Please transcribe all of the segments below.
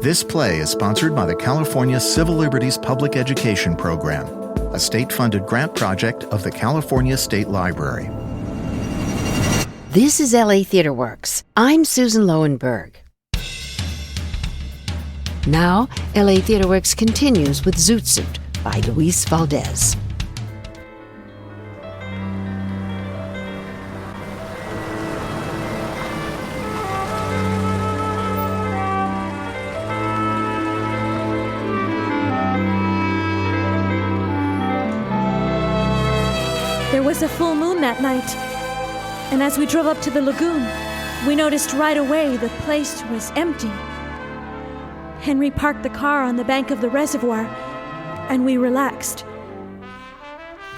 This play is sponsored by the California Civil Liberties Public Education Program, a state-funded grant project of the California State Library. This is LA Theater Works. I'm Susan Loewenberg. Now, LA Theater Works continues with Zoot Suit by Luis Valdez. There was a full moon that night, and as we drove up to the lagoon, we noticed right away the place was empty. Henry parked the car on the bank of the reservoir, and we relaxed.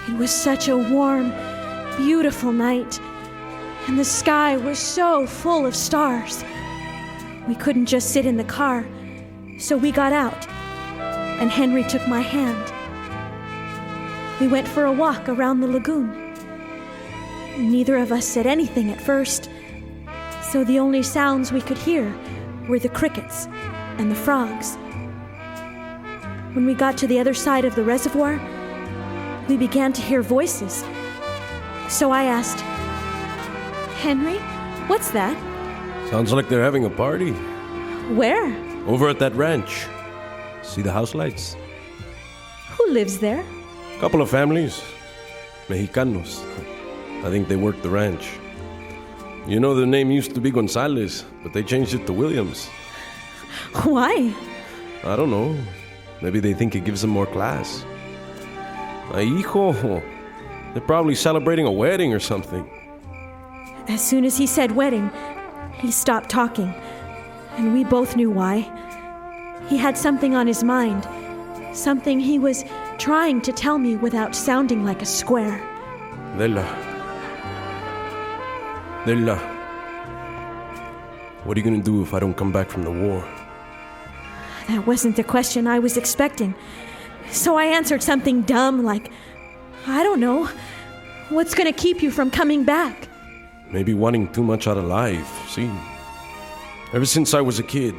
It was such a warm, beautiful night, and the sky was so full of stars. We couldn't just sit in the car, so we got out, and Henry took my hand. We went for a walk around the lagoon. Neither of us said anything at first, so the only sounds we could hear were the crickets and the frogs. When we got to the other side of the reservoir, we began to hear voices. So I asked, "Henry, what's that?" Sounds like they're having a party. "Where?" Over at that ranch. See the house lights? "Who lives there?" Couple of families. Mexicanos. I think they work the ranch. You know, the name used to be Gonzalez, but they changed it to Williams. "Why?" I don't know. Maybe they think it gives them more class. Ay, hijo. They're probably celebrating a wedding or something. As soon as he said wedding, he stopped talking, and we both knew why. He had something on his mind, something he was trying to tell me without sounding like a square. Della, what are you gonna do if I don't come back from the war? That wasn't the question I was expecting. So I answered something dumb like, "I don't know. What's gonna keep you from coming back?" Maybe wanting too much out of life, see? Ever since I was a kid,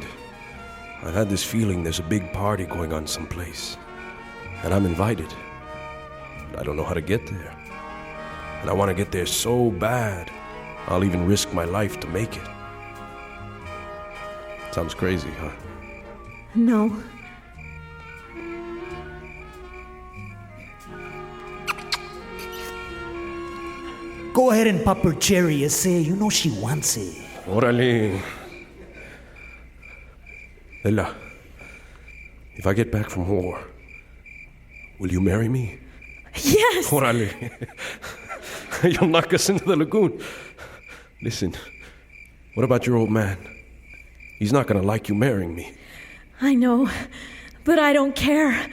I've had this feeling there's a big party going on someplace. And I'm invited. But I don't know how to get there. And I want to get there so bad, I'll even risk my life to make it. Sounds crazy, huh? No. Go ahead and pop her cherry, ese. You know she wants it. Órale. Della, if I get back from war, will you marry me? Yes! Órale. You'll knock us into the lagoon. Listen, what about your old man? He's not gonna like you marrying me. I know, but I don't care.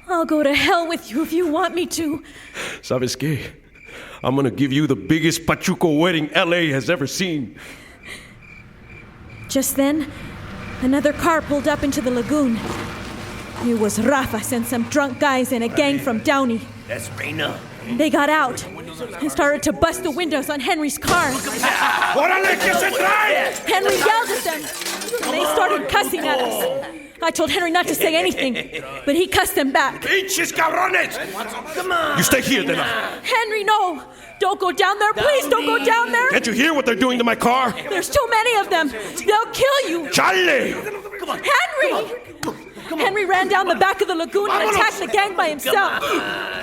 I'll go to hell with you if you want me to. ¿Sabes qué? I'm gonna give you the biggest Pachuco wedding LA has ever seen. Just then, another car pulled up into the lagoon. It was Rafa's and some drunk guys and a gang from Downey. That's Reyna. They got out and started to bust the windows on Henry's car. ¡Órale, que se trae! Henry yelled at them. They started cussing at us. I told Henry not to say anything, but he cussed them back. ¡Pinches cabrones! Come on! You stay here, Della. Henry, no! Don't go down there, please! Don't go down there! Can't you hear what they're doing to my car? There's too many of them! They'll kill you! Chale! Henry! Henry ran down the back of the lagoon and attacked the gang by himself.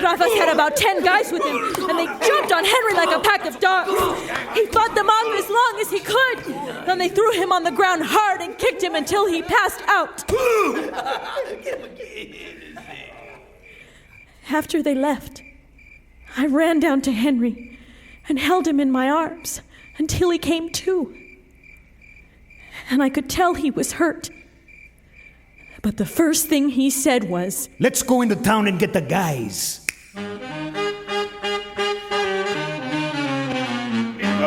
Rafa's had about 10 guys with him, and they jumped on Henry like a pack of dogs. He fought them off as long as he could. Then they threw him on the ground hard and kicked him until he passed out. After they left, I ran down to Henry and held him in my arms until he came to. And I could tell he was hurt. But the first thing he said was, "Let's go into town and get the guys." Go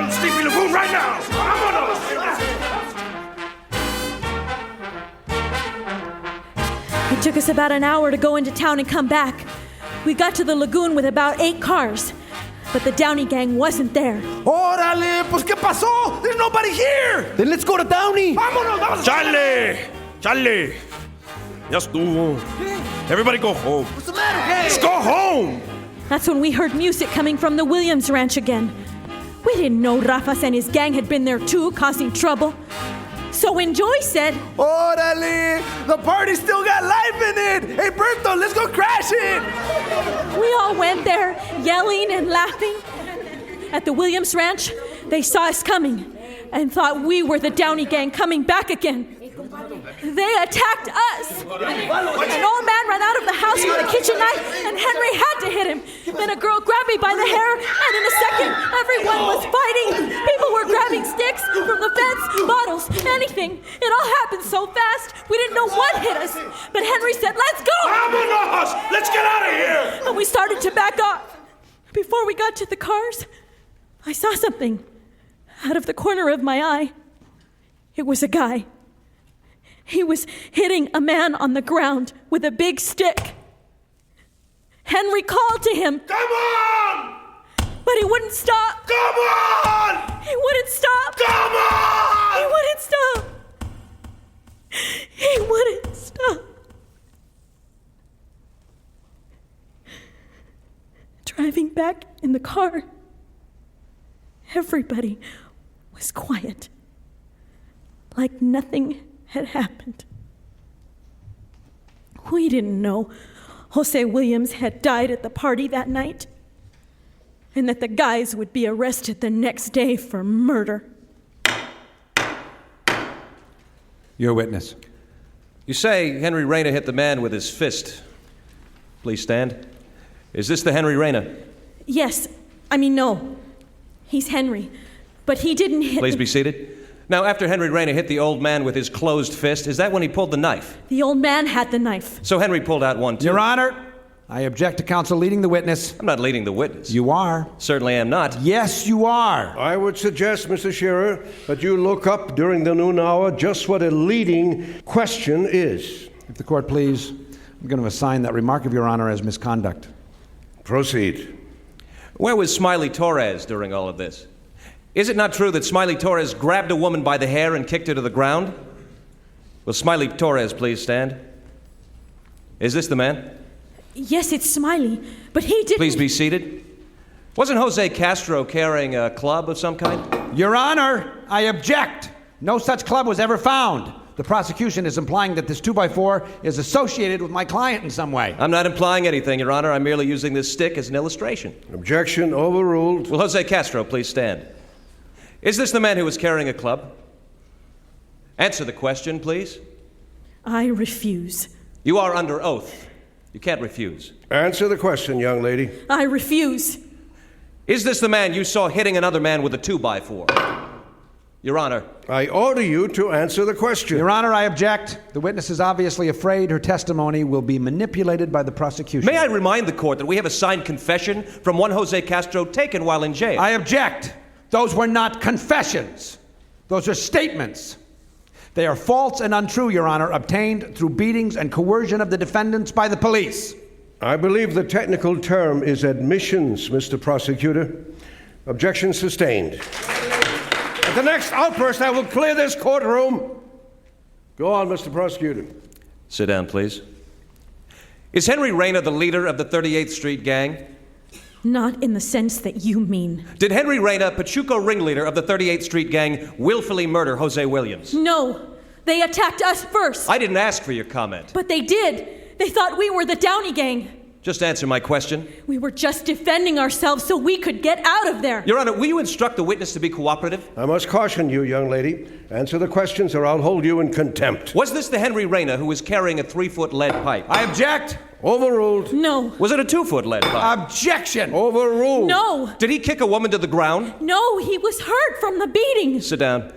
to Sleepy Lagoon right now! Vámonos! It took us about an hour to go into town and come back. We got to the lagoon with about 8 cars, but the Downey gang wasn't there. Órale, pues ¿qué pasó? There's nobody here. Then let's go to Downey. ¡Vámonos! ¡Vámonos! Chale! Chale! Ya estuvo. Everybody go home. What's the matter? Hey! Let's go home! That's when we heard music coming from the Williams ranch again. We didn't know Rafa's and his gang had been there too, causing trouble. So when Joy said, Orale! The party still got life in it! Hey, Berto, let's go crash it! we all went there, yelling and laughing. At the Williams ranch, they saw us coming and thought we were the Downey gang coming back again. They attacked us. An old man ran out of the house with a kitchen knife, and Henry had to hit him. Then a girl grabbed me by the hair, and in a second, everyone was fighting. People were grabbing sticks from the fence, bottles, anything. It all happened so fast, we didn't know what hit us. But Henry said, "Let's go!" Vámonos! Let's get out of here! And we started to back off. Before we got to the cars, I saw something out of the corner of my eye. It was a guy. He was hitting a man on the ground with a big stick. Henry called to him. Come on! But he wouldn't stop. Come on! He wouldn't stop. Come on! He wouldn't stop. He wouldn't stop. Driving back in the car, everybody was quiet, like nothing had happened. We didn't know Jose Williams had died at the party that night, and that the guys would be arrested the next day for murder. Your witness. You say Henry Reyna hit the man with his fist. Please stand. Is this the Henry Reyna? Yes. No. He's Henry. But he didn't hit... Please be seated. Now, after Henry Reyna hit the old man with his closed fist, is that when he pulled the knife? The old man had the knife. So Henry pulled out one, too? Your Honor, I object to counsel leading the witness. I'm not leading the witness. You are. Certainly am not. Yes, you are. I would suggest, Mr. Shearer, that you look up during the noon hour just what a leading question is. If the court please, I'm going to assign that remark of Your Honor as misconduct. Proceed. Where was Smiley Torres during all of this? Is it not true that Smiley Torres grabbed a woman by the hair and kicked her to the ground? Will Smiley Torres please stand? Is this the man? Yes, it's Smiley, but he didn't... Please be seated. Wasn't Jose Castro carrying a club of some kind? Your Honor, I object. No such club was ever found. The prosecution is implying that this 2x4 is associated with my client in some way. I'm not implying anything, Your Honor. I'm merely using this stick as an illustration. Objection overruled. Will Jose Castro please stand? Is this the man who was carrying a club? Answer the question, please. I refuse. You are under oath. You can't refuse. Answer the question, young lady. I refuse. Is this the man you saw hitting another man with a 2x4? Your Honor. I order you to answer the question. Your Honor, I object. The witness is obviously afraid her testimony will be manipulated by the prosecution. May I remind the court that we have a signed confession from one Jose Castro taken while in jail? I object. Those were not confessions. Those are statements. They are false and untrue, Your Honor, obtained through beatings and coercion of the defendants by the police. I believe the technical term is admissions, Mr. Prosecutor. Objection sustained. At the next outburst, I will clear this courtroom. Go on, Mr. Prosecutor. Sit down, please. Is Henry Reyna the leader of the 38th Street gang? Not in the sense that you mean. Did Henry Reyna, Pachuco ringleader of the 38th Street gang, willfully murder Jose Williams? No. They attacked us first. I didn't ask for your comment. But they did. They thought we were the Downey gang. Just answer my question. We were just defending ourselves so we could get out of there. Your Honor, will you instruct the witness to be cooperative? I must caution you, young lady. Answer the questions or I'll hold you in contempt. Was this the Henry Reyna who was carrying a 3-foot lead pipe? I object. Overruled. No. Was it a 2-foot lead pipe? Objection. Overruled. No. Did he kick a woman to the ground? No, he was hurt from the beating. Sit down.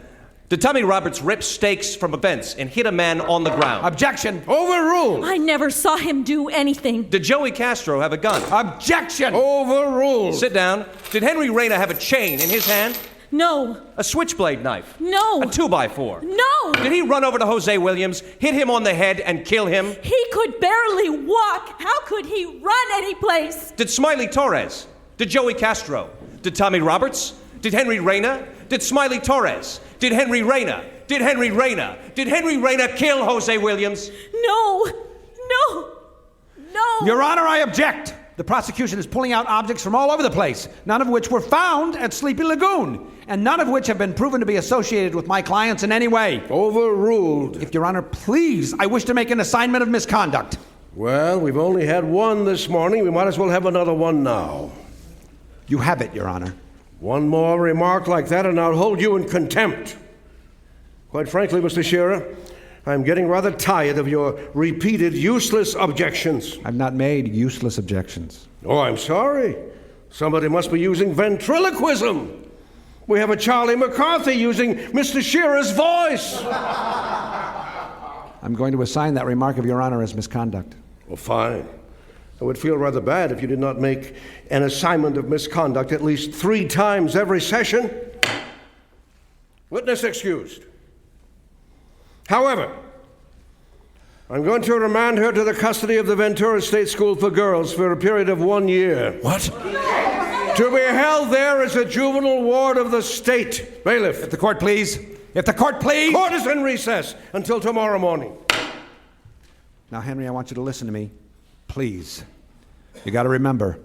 Did Tommy Roberts rip stakes from a fence and hit a man on the ground? Objection. Overruled. I never saw him do anything. Did Joey Castro have a gun? Objection. Overruled. Sit down. Did Henry Reyna have a chain in his hand? No. A switchblade knife? No. A 2x4? No. Did he run over to Jose Williams, hit him on the head, and kill him? He could barely walk. How could he run any place? Did Smiley Torres? Did Joey Castro? Did Tommy Roberts? Did Henry Reyna? Did Smiley Torres? Did Henry Reyna? Did Henry Reyna kill Jose Williams? No! Your Honor, I object. The prosecution is pulling out objects from all over the place, none of which were found at Sleepy Lagoon, and none of which have been proven to be associated with my clients in any way. Overruled. If Your Honor, please, I wish to make an assignment of misconduct. Well, we've only had one this morning. We might as well have another one now. You have it, Your Honor. One more remark like that and I'll hold you in contempt. Quite frankly, Mr. Shearer, I'm getting rather tired of your repeated useless objections. I've not made useless objections. Oh, I'm sorry. Somebody must be using ventriloquism. We have a Charlie McCarthy using Mr. Shearer's voice. I'm going to assign that remark of Your Honor as misconduct. Well, fine. I would feel rather bad if you did not make an assignment of misconduct at least 3 times every session. Witness excused. However, I'm going to remand her to the custody of the Ventura State School for Girls for a period of 1 year. What? To be held there as a juvenile ward of the state. Bailiff. If the court please. If the court please. Court is in recess until tomorrow morning. Now, Henry, I want you to listen to me. Please. You got to remember,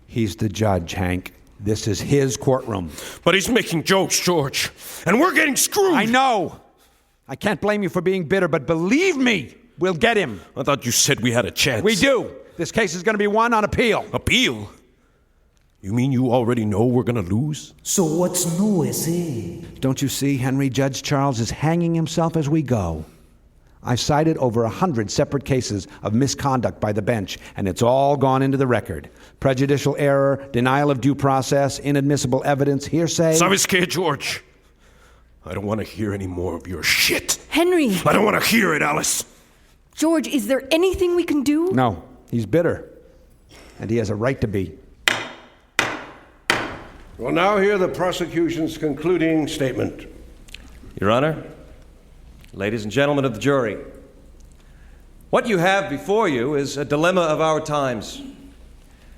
he's the judge, Hank. This is his courtroom. But he's making jokes, George. And we're getting screwed. I know. I can't blame you for being bitter, but believe me, we'll get him. I thought you said we had a chance. We do. This case is going to be won on appeal. Appeal? You mean you already know we're going to lose? So what's new, is it? Don't you see, Henry, Judge Charles is hanging himself as we go. I've cited over 100 separate cases of misconduct by the bench, and it's all gone into the record. Prejudicial error, denial of due process, inadmissible evidence, hearsay. ¿Sabes qué, George? I don't want to hear any more of your shit. Henry! I don't want to hear it, Alice. George, is there anything we can do? No, he's bitter. And he has a right to be. We'll now hear the prosecution's concluding statement. Your Honor, ladies and gentlemen of the jury, what you have before you is a dilemma of our times.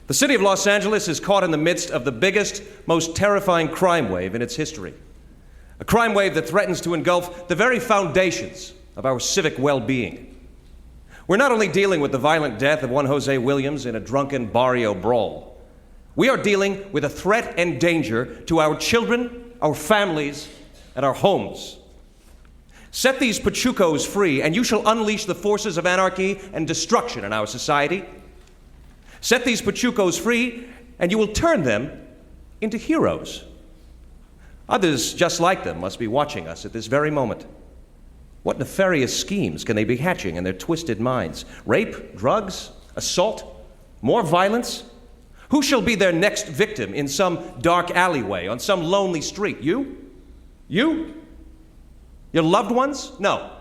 The city of Los Angeles is caught in the midst of the biggest, most terrifying crime wave in its history. A crime wave that threatens to engulf the very foundations of our civic well-being. We're not only dealing with the violent death of one Jose Williams in a drunken barrio brawl. We are dealing with a threat and danger to our children, our families, and our homes. Set these Pachucos free, and you shall unleash the forces of anarchy and destruction in our society. Set these Pachucos free, and you will turn them into heroes. Others just like them must be watching us at this very moment. What nefarious schemes can they be hatching in their twisted minds? Rape, drugs, assault, more violence? Who shall be their next victim in some dark alleyway, on some lonely street? You? You? Your loved ones? No.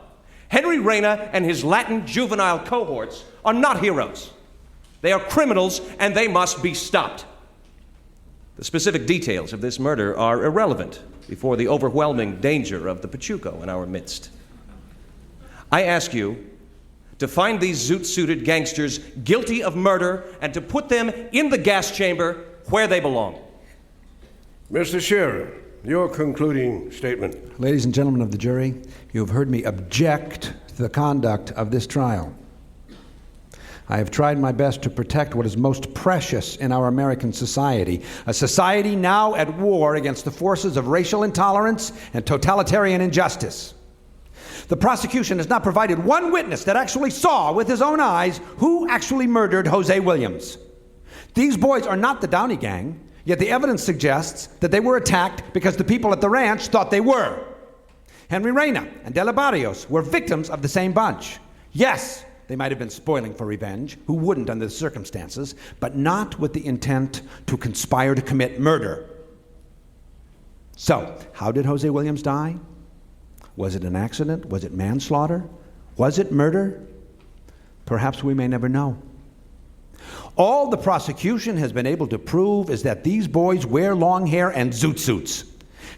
Henry Reyna and his Latin juvenile cohorts are not heroes. They are criminals, and they must be stopped. The specific details of this murder are irrelevant before the overwhelming danger of the Pachuco in our midst. I ask you to find these zoot-suited gangsters guilty of murder and to put them in the gas chamber where they belong. Mr. Shearer, your concluding statement. Ladies and gentlemen of the jury, you have heard me object to the conduct of this trial. I have tried my best to protect what is most precious in our American society, a society now at war against the forces of racial intolerance and totalitarian injustice. The prosecution has not provided one witness that actually saw with his own eyes who actually murdered Jose Williams. These boys are not the Downey Gang, yet the evidence suggests that they were attacked because the people at the ranch thought they were. Henry Reyna and Della Barrios were victims of the same bunch. Yes, they might have been spoiling for revenge, who wouldn't under the circumstances, but not with the intent to conspire to commit murder. So, how did Jose Williams die? Was it an accident? Was it manslaughter? Was it murder? Perhaps we may never know. All the prosecution has been able to prove is that these boys wear long hair and zoot suits.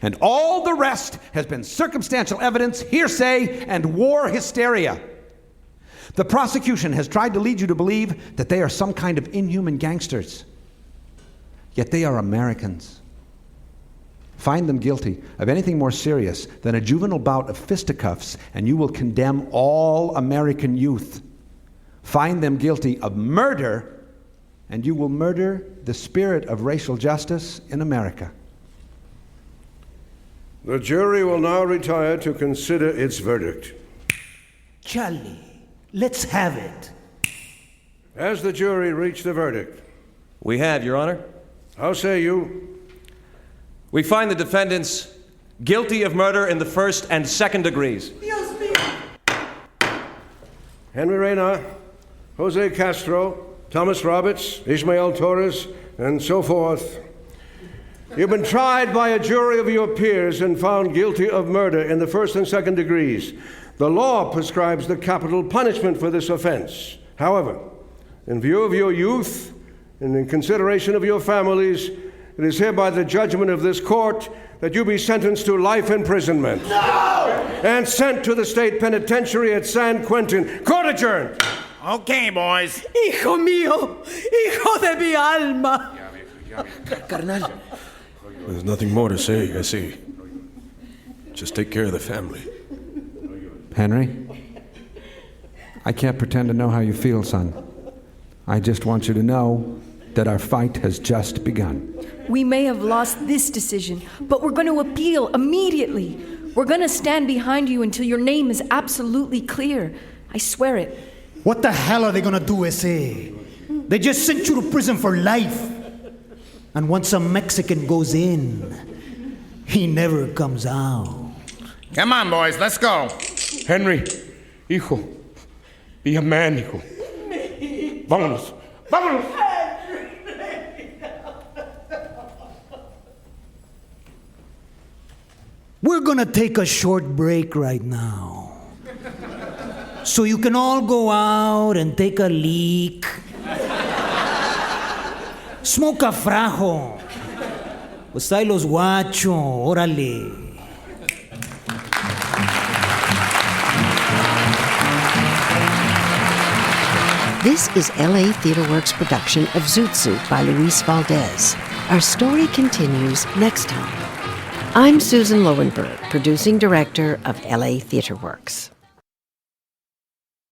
And all the rest has been circumstantial evidence, hearsay, and war hysteria. The prosecution has tried to lead you to believe that they are some kind of inhuman gangsters. Yet they are Americans. Find them guilty of anything more serious than a juvenile bout of fisticuffs, and you will condemn all American youth. Find them guilty of murder, and you will murder the spirit of racial justice in America. The jury will now retire to consider its verdict. Charlie, let's have it. Has the jury reached the verdict? We have, Your Honor. How say you? We find the defendants guilty of murder in the first and second degrees. Henry Reyna, Jose Castro, Thomas Roberts, Ismael Torres, and so forth. You've been tried by a jury of your peers and found guilty of murder in the first and second degrees. The law prescribes the capital punishment for this offense. However, in view of your youth and in consideration of your families, it is hereby the judgment of this court that you be sentenced to life imprisonment. No! And sent to the state penitentiary at San Quentin. Court adjourned. Okay, boys. Hijo mío, hijo de mi alma. Carnal. There's nothing more to say, I see. Just take care of the family. Henry, I can't pretend to know how you feel, son. I just want you to know that our fight has just begun. We may have lost this decision, but we're going to appeal immediately. We're going to stand behind you until your name is absolutely clear. I swear it. What the hell are they gonna do, ese? They just sent you to prison for life. And once a Mexican goes in, he never comes out. Come on, boys, let's go. Henry, hijo, be a man, hijo. Vámonos, vámonos. We're gonna take a short break right now. So you can all go out and take a leak. Smoke a frajo. Pues ahí los guacho, órale. This is LA TheaterWorks' production of Zoot Suit by Luis Valdez. Our story continues next time. I'm Susan Loewenberg, producing director of LA TheaterWorks.